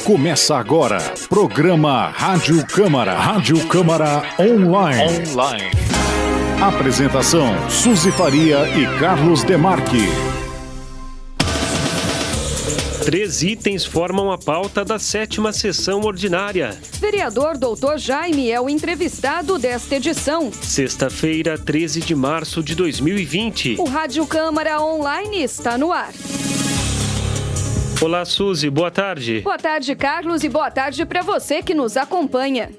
Começa agora, programa Rádio Câmara. Rádio Câmara Online. Apresentação, Suzy Faria e Carlos Demarque. 3 itens formam a pauta da 7ª sessão ordinária. Vereador Dr. Jaime é o entrevistado desta edição. Sexta-feira, 13 de março de 2020. O Rádio Câmara Online está no ar. Olá, Suzy, boa tarde. Boa tarde, Carlos, e boa tarde para você que nos acompanha.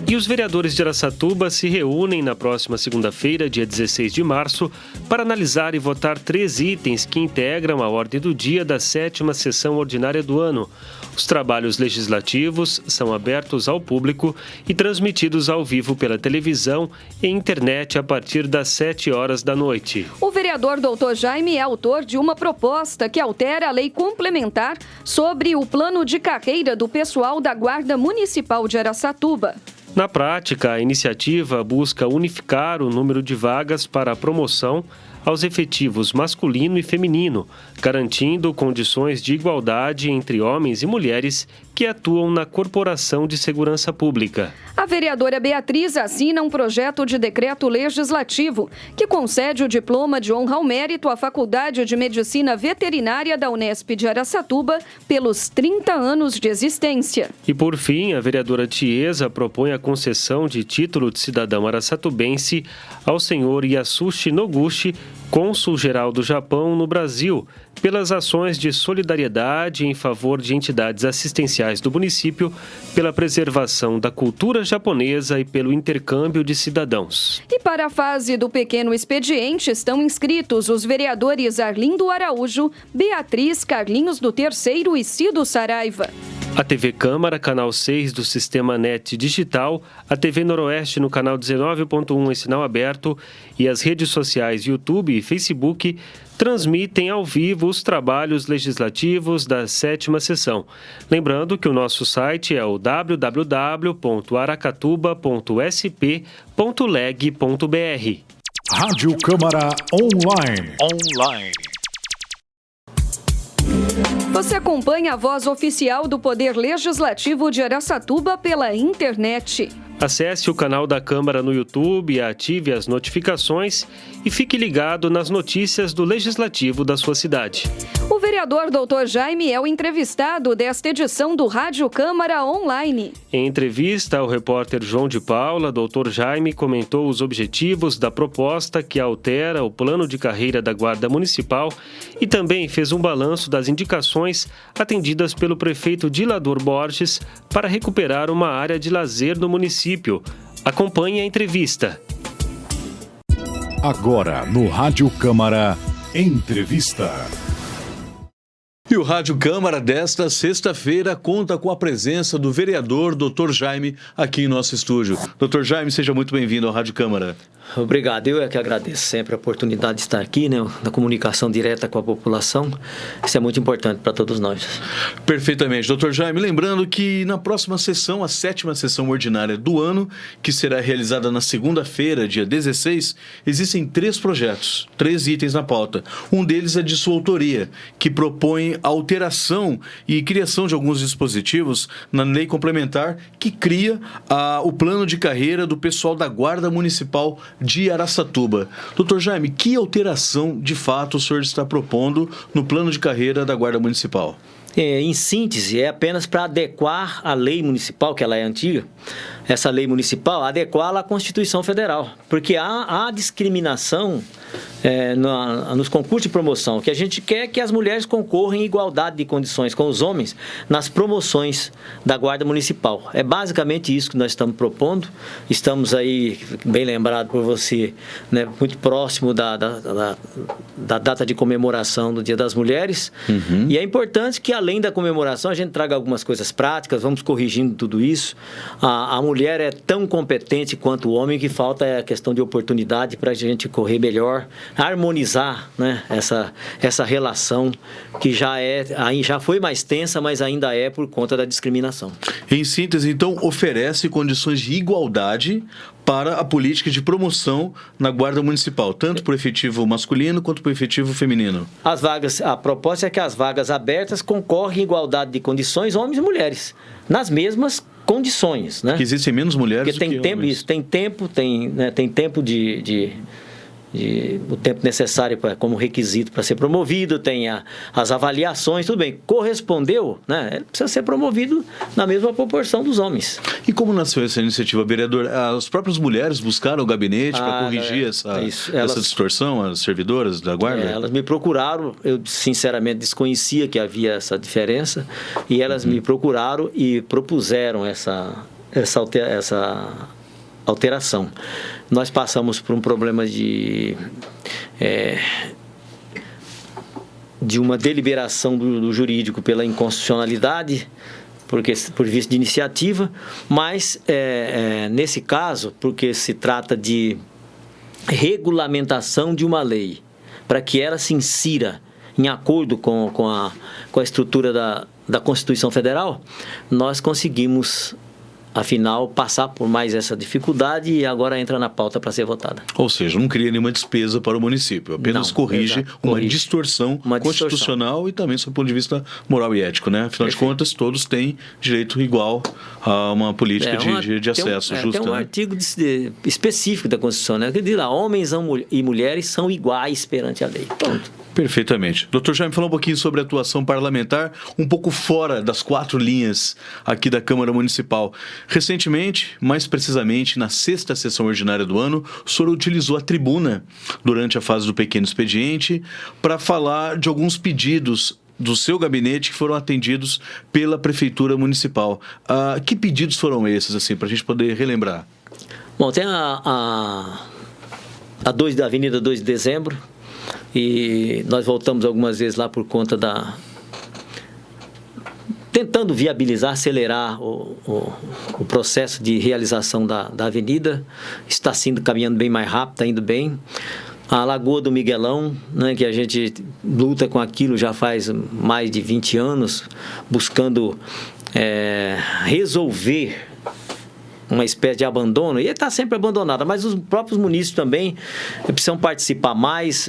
E os vereadores de Araçatuba se reúnem na próxima segunda-feira, dia 16 de março, para analisar e votar 3 itens que integram a ordem do dia da 7ª sessão ordinária do ano. Os trabalhos legislativos são abertos ao público e transmitidos ao vivo pela televisão e internet a partir das 7 horas da noite. O vereador Dr. Jaime é autor de uma proposta que altera a lei complementar sobre o plano de carreira do pessoal da Guarda Municipal de Araçatuba. Na prática, a iniciativa busca unificar o número de vagas para a promoção aos efetivos masculino e feminino, garantindo condições de igualdade entre homens e mulheres que atuam na Corporação de Segurança Pública. A vereadora Beatriz assina um projeto de decreto legislativo que concede o diploma de honra ao mérito à Faculdade de Medicina Veterinária da Unesp de Araçatuba pelos 30 anos de existência. E por fim, a vereadora Tiesa propõe a concessão de título de cidadão araçatubense ao senhor Yasushi Noguchi, cônsul-geral do Japão no Brasil, pelas ações de solidariedade em favor de entidades assistenciais do município, pela preservação da cultura japonesa e pelo intercâmbio de cidadãos. E para a fase do pequeno expediente estão inscritos os vereadores Arlindo Araújo, Beatriz, Carlinhos do Terceiro e Cido Saraiva. A TV Câmara, canal 6 do Sistema NET Digital, a TV Noroeste no canal 19.1 em sinal aberto e as redes sociais YouTube e Facebook transmitem ao vivo os trabalhos legislativos da 7ª sessão. Lembrando que o nosso site é o www.aracatuba.sp.leg.br. Rádio Câmara Online. Você acompanha a voz oficial do Poder Legislativo de Araçatuba pela internet. Acesse o canal da Câmara no YouTube, ative as notificações e fique ligado nas notícias do Legislativo da sua cidade. O vereador Dr. Jaime é o entrevistado desta edição do Rádio Câmara Online. Em entrevista ao repórter João de Paula, Dr. Jaime comentou os objetivos da proposta que altera o plano de carreira da Guarda Municipal e também fez um balanço das indicações atendidas pelo prefeito Dilador Borges para recuperar uma área de lazer no município. Acompanhe a entrevista. Agora no Rádio Câmara, entrevista. E o Rádio Câmara desta sexta-feira conta com a presença do vereador Dr. Jaime aqui em nosso estúdio. Dr. Jaime, seja muito bem-vindo ao Rádio Câmara. Obrigado, eu é que agradeço sempre a oportunidade de estar aqui, né, na comunicação direta com a população. Isso é muito importante para todos nós. Perfeitamente. Dr. Jaime, lembrando que na próxima sessão, a 7ª sessão ordinária do ano, que será realizada na segunda-feira, dia 16, existem 3 projetos, 3 itens na pauta. Um deles é de sua autoria, que propõe a alteração e criação de alguns dispositivos na lei complementar que cria o plano de carreira do pessoal da Guarda Municipal de Araçatuba. Dr. Jaime, que alteração de fato o senhor está propondo no plano de carreira da Guarda Municipal? Em síntese, é apenas para adequar a lei municipal, que ela é antiga, essa lei municipal, adequá-la à Constituição Federal. Porque há discriminação nos concursos de promoção, que a gente quer que as mulheres concorram em igualdade de condições com os homens nas promoções da Guarda Municipal. É basicamente isso que nós estamos propondo. Estamos aí, bem lembrado por você, né, muito próximo da data de comemoração do Dia das Mulheres. Uhum. E é importante que, além da comemoração, a gente traga algumas coisas práticas, vamos corrigindo tudo isso. A mulher mulher é tão competente quanto o homem, que falta é a questão de oportunidade para a gente correr melhor, harmonizar, né, essa relação que já foi mais tensa, mas ainda é por conta da discriminação. Em síntese, então, oferece condições de igualdade para a política de promoção na Guarda Municipal, tanto para o efetivo masculino quanto para o efetivo feminino. A proposta é que as vagas abertas concorrem em igualdade de condições, homens e mulheres, nas mesmas condições, né? Que existem menos mulheres porque tem tempo, homens. Isso, tem tempo, tem tempo o tempo necessário como requisito para ser promovido, tem as avaliações, tudo bem. Correspondeu, né? Ele precisa ser promovido na mesma proporção dos homens. E como nasceu essa iniciativa, vereador? As próprias mulheres buscaram o gabinete para corrigir essa distorção, as servidoras da Guarda? Elas me procuraram, eu sinceramente desconhecia que havia essa diferença, e elas me procuraram e propuseram essa alteração. Nós passamos por um problema de uma deliberação do jurídico pela inconstitucionalidade, por vista de iniciativa, mas nesse caso, porque se trata de regulamentação de uma lei, para que ela se insira em acordo com a estrutura da Constituição Federal, nós conseguimos, afinal, passar por mais essa dificuldade e agora entra na pauta para ser votada. Ou seja, não cria nenhuma despesa para o município, apenas corrige uma distorção constitucional e também sob o ponto de vista moral e ético, né? Afinal de contas, todos têm direito igual a uma política de acesso justa. Tem um artigo específico da Constituição, né? Que diz lá, homens e mulheres são iguais perante a lei. Pronto. Perfeitamente. Dr. Jaime, falar um pouquinho sobre a atuação parlamentar, um pouco fora das 4 linhas aqui da Câmara Municipal. Recentemente, mais precisamente na 6ª sessão ordinária do ano, o senhor utilizou a tribuna durante a fase do pequeno expediente para falar de alguns pedidos do seu gabinete que foram atendidos pela Prefeitura Municipal. Que pedidos foram esses, assim, para a gente poder relembrar? Bom, tem a Avenida 2 de Dezembro, e nós voltamos algumas vezes lá por conta tentando viabilizar, acelerar o processo de realização da avenida. Está caminhando bem mais rápido, está indo bem. A Lagoa do Miguelão, né, que a gente luta com aquilo já faz mais de 20 anos, buscando resolver uma espécie de abandono, e está sempre abandonada, mas os próprios munícipes também precisam participar mais.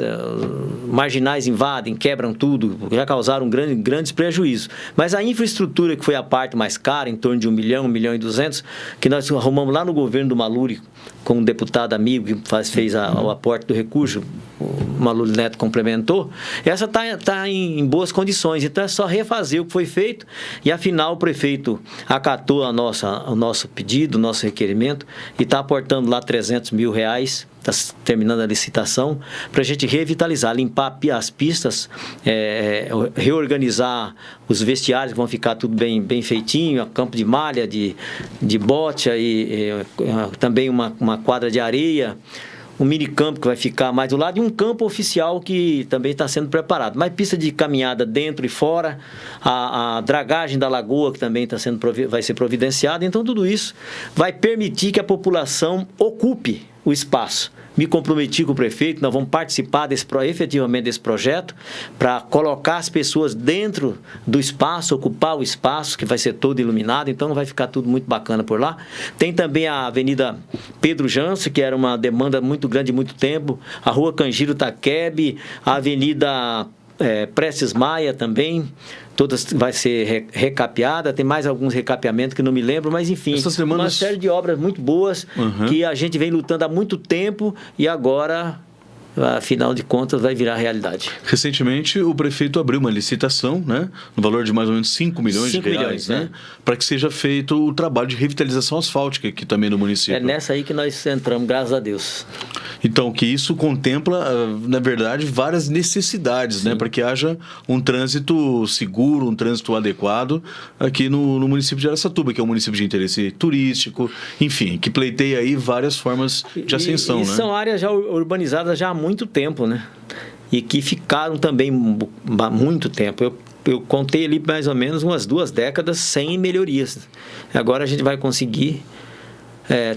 Marginais invadem, quebram tudo, já causaram grandes prejuízos, mas a infraestrutura, que foi a parte mais cara, em torno de 1 milhão, 1 milhão e 200, que nós arrumamos lá no governo do Maluri, com um deputado amigo que fez o aporte do recurso, o Maluri Neto complementou, essa está em boas condições, então é só refazer o que foi feito, e afinal o prefeito acatou o nosso pedido, o nosso requerimento, e está aportando lá R$300 mil, está terminando a licitação, para a gente revitalizar, limpar as pistas, reorganizar os vestiários, que vão ficar tudo bem feitinho, campo de malha, de bote, e também uma quadra de areia, um minicampo que vai ficar mais do lado, e um campo oficial que também está sendo preparado. Mais pista de caminhada dentro e fora, a dragagem da lagoa, que também vai ser providenciada. Então, tudo isso vai permitir que a população ocupe o espaço. Me comprometi com o prefeito, nós vamos participar efetivamente desse projeto, para colocar as pessoas dentro do espaço, ocupar o espaço, que vai ser todo iluminado, então vai ficar tudo muito bacana por lá. Tem também a Avenida Pedro Janso, que era uma demanda muito grande de muito tempo, a Rua Canjiro Taquebe, a Avenida Prestes Maia também, todas vai ser recapeada, tem mais alguns recapeamentos que não me lembro, mas enfim, uma série de obras muito boas, que a gente vem lutando há muito tempo, e agora, afinal de contas, vai virar realidade. Recentemente, o prefeito abriu uma licitação, né, no valor de mais ou menos 5 milhões de reais, né, para que seja feito o trabalho de revitalização asfáltica aqui também no município. É nessa aí que nós entramos, graças a Deus. Então, que isso contempla, na verdade, várias necessidades, né, para que haja um trânsito seguro, um trânsito adequado aqui no município de Araçatuba, que é um município de interesse turístico, enfim, que pleiteia aí várias formas de ascensão, né? São áreas já urbanizadas já há muito tempo, né? E que ficaram também há muito tempo. Eu contei ali mais ou menos umas 2 décadas sem melhorias. Agora a gente vai conseguir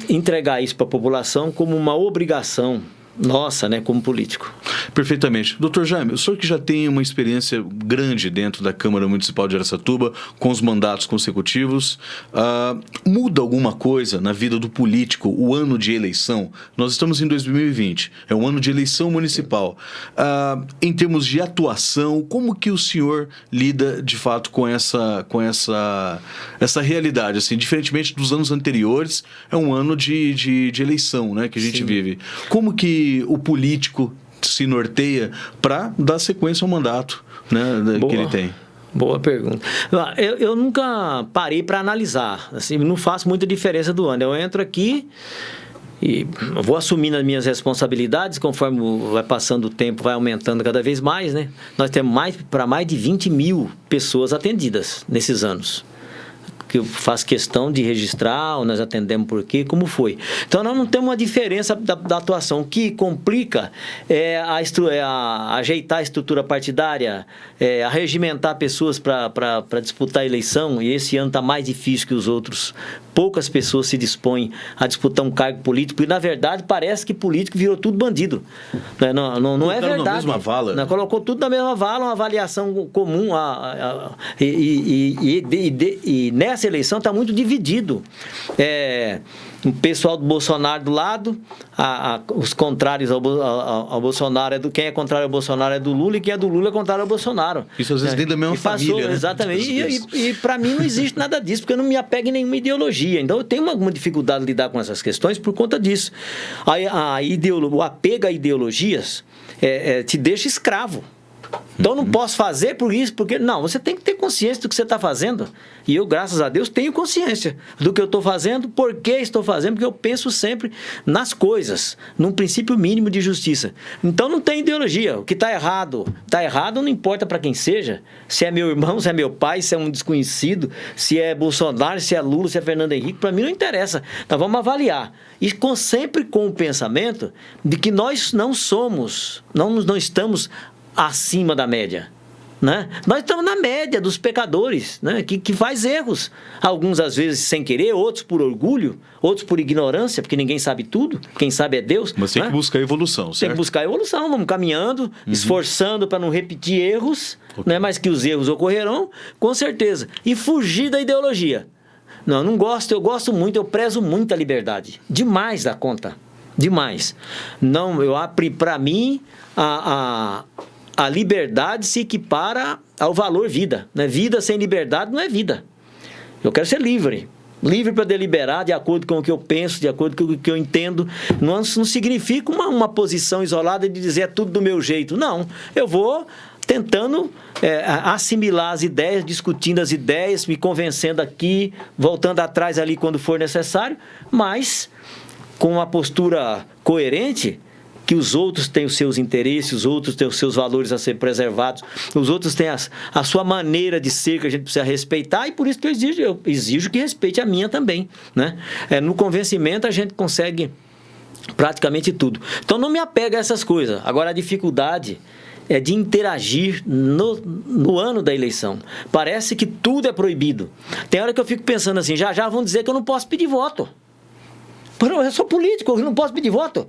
entregar isso para a população como uma obrigação nossa, né, como político. Perfeitamente. Doutor Jaime, o senhor que já tem uma experiência grande dentro da Câmara Municipal de Araçatuba, com os mandatos consecutivos, muda alguma coisa na vida do político o ano de eleição? Nós estamos em 2020, é um ano de eleição municipal. Em termos de atuação, como que o senhor lida de fato com essa realidade? Assim, diferentemente dos anos anteriores, é um ano de eleição, né, que a gente vive. Como que o político se norteia para dar sequência ao mandato, né, que ele tem? Boa pergunta. Eu nunca parei para analisar. Assim, não faço muita diferença do ano. Eu entro aqui e vou assumindo as minhas responsabilidades conforme vai passando o tempo, vai aumentando cada vez mais, né? Nós temos mais de 20 mil pessoas atendidas nesses anos, que eu faço questão de registrar, ou nós atendemos por quê, como foi. Então, nós não temos uma diferença da atuação. O que complica é ajeitar a estrutura partidária, arregimentar pessoas para disputar a eleição, e esse ano está mais difícil que os outros. Poucas pessoas se dispõem a disputar um cargo político, e, na verdade, parece que político virou tudo bandido. Não é verdade. Na mesma vala, né? Colocou tudo na mesma vala, uma avaliação comum, e nessa eleição está muito dividido. O pessoal do Bolsonaro do lado, os contrários ao Bolsonaro, quem é contrário ao Bolsonaro é do Lula, e quem é do Lula é contrário ao Bolsonaro. Isso às vezes dentro da mesma família, né? Exatamente. E para mim não existe nada disso, porque eu não me apego em nenhuma ideologia. Então eu tenho alguma dificuldade de lidar com essas questões por conta disso. O apego a ideologias te deixa escravo. Então, não posso fazer por isso, porque... Não, você tem que ter consciência do que você está fazendo. E eu, graças a Deus, tenho consciência do que eu estou fazendo, por que estou fazendo, porque eu penso sempre nas coisas, num princípio mínimo de justiça. Então, não tem ideologia. O que está errado, não importa para quem seja. Se é meu irmão, se é meu pai, se é um desconhecido, se é Bolsonaro, se é Lula, se é Fernando Henrique, para mim não interessa. Nós vamos avaliar. E sempre com o pensamento de que nós não estamos acima da média, né? Nós estamos na média dos pecadores, né? que faz erros, alguns às vezes sem querer, outros por orgulho, outros por ignorância, porque ninguém sabe tudo, quem sabe é Deus. Mas tem que buscar evolução, certo? Tem que buscar evolução, vamos caminhando, esforçando para não repetir erros, né? Mas que os erros ocorrerão, com certeza, e fugir da ideologia. Não gosto, eu gosto muito, eu prezo muito a liberdade, demais da conta, demais. Não, para mim, a liberdade se equipara ao valor vida, né? Vida sem liberdade não é vida. Eu quero ser livre para deliberar de acordo com o que eu penso, de acordo com o que eu entendo. Não significa uma posição isolada de dizer é tudo do meu jeito. Não, eu vou tentando assimilar as ideias, discutindo as ideias, me convencendo aqui, voltando atrás ali quando for necessário, mas com uma postura coerente, que os outros têm os seus interesses, os outros têm os seus valores a ser preservados, os outros têm a sua maneira de ser que a gente precisa respeitar, e por isso que eu exijo que respeite a minha também, né? No convencimento a gente consegue praticamente tudo. Então não me apega a essas coisas. Agora a dificuldade é de interagir no ano da eleição. Parece que tudo é proibido. Tem hora que eu fico pensando assim, já vão dizer que eu não posso pedir voto. Eu sou político, eu não posso pedir voto.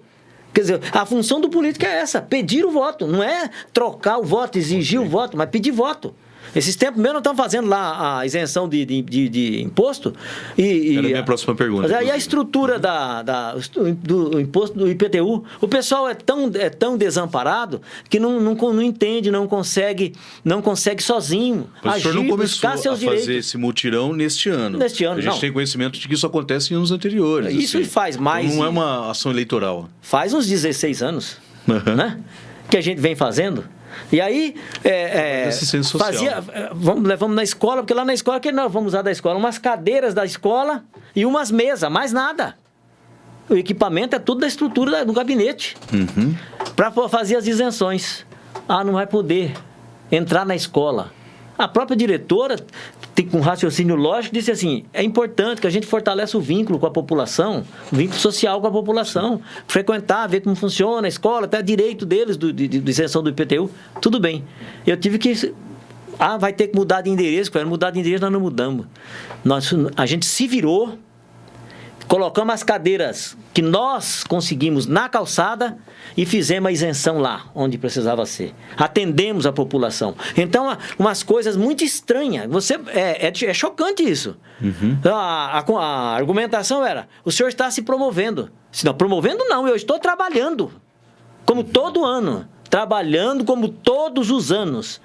Quer dizer, a função do político é essa, pedir o voto, não é trocar o voto, exigir o voto, mas pedir voto. Esses tempos mesmo não estão fazendo lá a isenção de imposto. Era a minha próxima pergunta. E a estrutura do imposto do IPTU? O pessoal é tão desamparado que não entende, não consegue sozinho mas agir, o senhor não começou a seus fazer direitos. Esse mutirão neste ano. A gente tem conhecimento de que isso acontece em anos anteriores. Isso assim. Faz mais... Então não é uma ação eleitoral. Faz uns 16 anos, né? Que a gente vem fazendo. E aí, levamos na escola, porque lá na escola, que nós vamos usar da escola? Umas cadeiras da escola e umas mesas, mais nada. O equipamento é tudo da estrutura do gabinete. Para fazer as isenções. Não vai poder entrar na escola. A própria diretora, com um raciocínio lógico, disse assim, é importante que a gente fortaleça o vínculo com a população, o vínculo social com a população, frequentar, ver como funciona a escola, até direito deles, de isenção do IPTU, tudo bem. Eu tive que... vai ter que mudar de endereço, mudar de endereço nós não mudamos. A gente se virou, colocamos as cadeiras que nós conseguimos na calçada e fizemos a isenção lá, onde precisava ser. Atendemos a população. Então, umas coisas muito estranhas. É chocante isso. A argumentação era, o senhor está se promovendo. Não, promovendo não, eu estou trabalhando. Como todo ano. Trabalhando como todos os anos.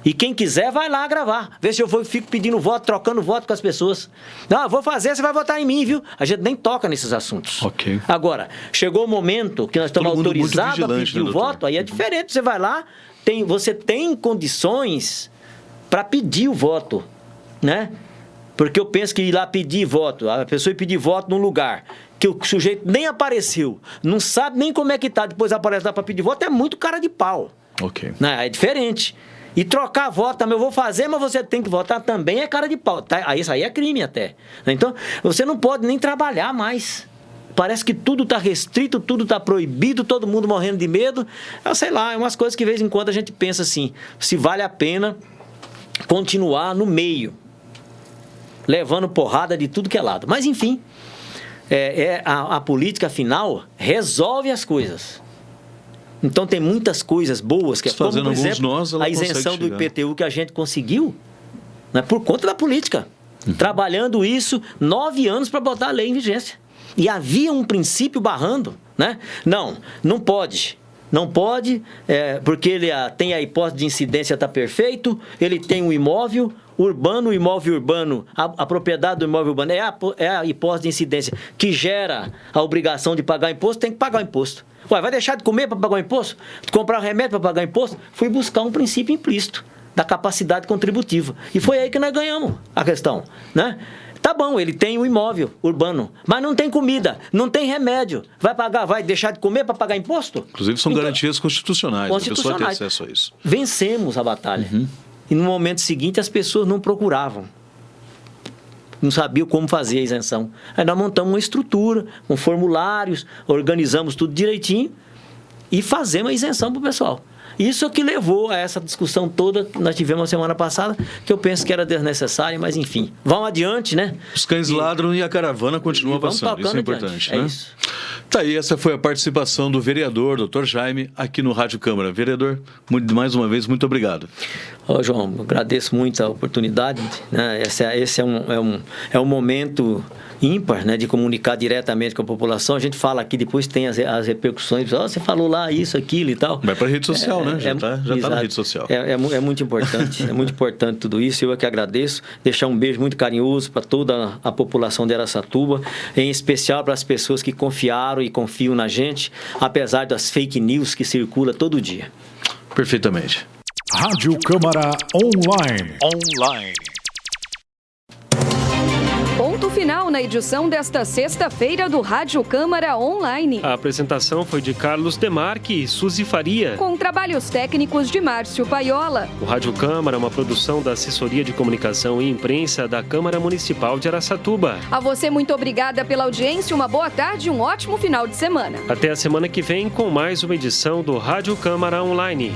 E quem quiser vai lá gravar. Vê se eu fico pedindo voto, trocando voto com as pessoas. Não, eu vou fazer, você vai votar em mim, viu? A gente nem toca nesses assuntos. Ok. Agora, chegou o momento que nós estamos autorizados a pedir o voto, aí é diferente. Você vai lá, você tem condições para pedir o voto, né? Porque eu penso que ir lá pedir voto, a pessoa ir pedir voto num lugar que o sujeito nem apareceu, não sabe nem como é que tá, depois aparece lá para pedir voto, é muito cara de pau. Ok. Né? É diferente. E trocar voto também, eu vou fazer, mas você tem que votar também, é cara de pau. Tá? Isso aí é crime até. Então, você não pode nem trabalhar mais. Parece que tudo está restrito, tudo está proibido, todo mundo morrendo de medo. Sei lá, é umas coisas que de vez em quando a gente pensa assim, se vale a pena continuar no meio, levando porrada de tudo que é lado. Mas, enfim, a política, afinal, resolve as coisas. Então, tem muitas coisas boas, que como, por exemplo, a isenção do IPTU que a gente conseguiu, né, por conta da política. Trabalhando isso 9 anos para botar a lei em vigência. E havia um princípio barrando, né? Não pode. Não pode, porque ele tem a hipótese de incidência, está perfeito, ele tem um imóvel urbano, o imóvel urbano, a propriedade do imóvel urbano é a hipótese de incidência que gera a obrigação de pagar imposto, tem que pagar o imposto. Ué, vai deixar de comer para pagar o imposto? De comprar remédio para pagar imposto? Fui buscar um princípio implícito da capacidade contributiva. E foi aí que nós ganhamos a questão, né? Tá bom, ele tem um imóvel urbano, mas não tem comida, não tem remédio. Vai deixar de comer para pagar imposto? Inclusive são garantias constitucionais, a pessoa tem acesso a isso. Vencemos a batalha. E no momento seguinte as pessoas não procuravam. Não sabiam como fazer a isenção. Aí nós montamos uma estrutura, com formulários, organizamos tudo direitinho e fazemos a isenção para o pessoal. Isso é que levou a essa discussão toda que nós tivemos a semana passada, que eu penso que era desnecessária, mas enfim. Vamos adiante, né? Os cães ladram e a caravana continua passando. Isso é importante, né? É isso. Tá aí, essa foi a participação do vereador, Dr. Jaime, aqui no Rádio Câmara. Vereador, mais uma vez, muito obrigado. João, eu agradeço muito a oportunidade, né? Esse é um momento ímpar, né, de comunicar diretamente com a população. A gente fala aqui, depois tem as repercussões, você falou lá isso, aquilo e tal. Vai para a rede social, né? Já tá na rede social. É muito importante, é muito importante tudo isso. Eu é que agradeço, deixar um beijo muito carinhoso para toda a população de Araçatuba, em especial para as pessoas que confiaram e confiam na gente, apesar das fake news que circulam todo dia. Perfeitamente. Rádio Câmara Online. Ponto final na edição desta sexta-feira do Rádio Câmara Online. A apresentação foi de Carlos Demarque e Suzy Faria. Com trabalhos técnicos de Márcio Paiola. O Rádio Câmara é uma produção da Assessoria de Comunicação e Imprensa da Câmara Municipal de Araçatuba. A você, muito obrigada pela audiência, uma boa tarde e um ótimo final de semana. Até a semana que vem com mais uma edição do Rádio Câmara Online.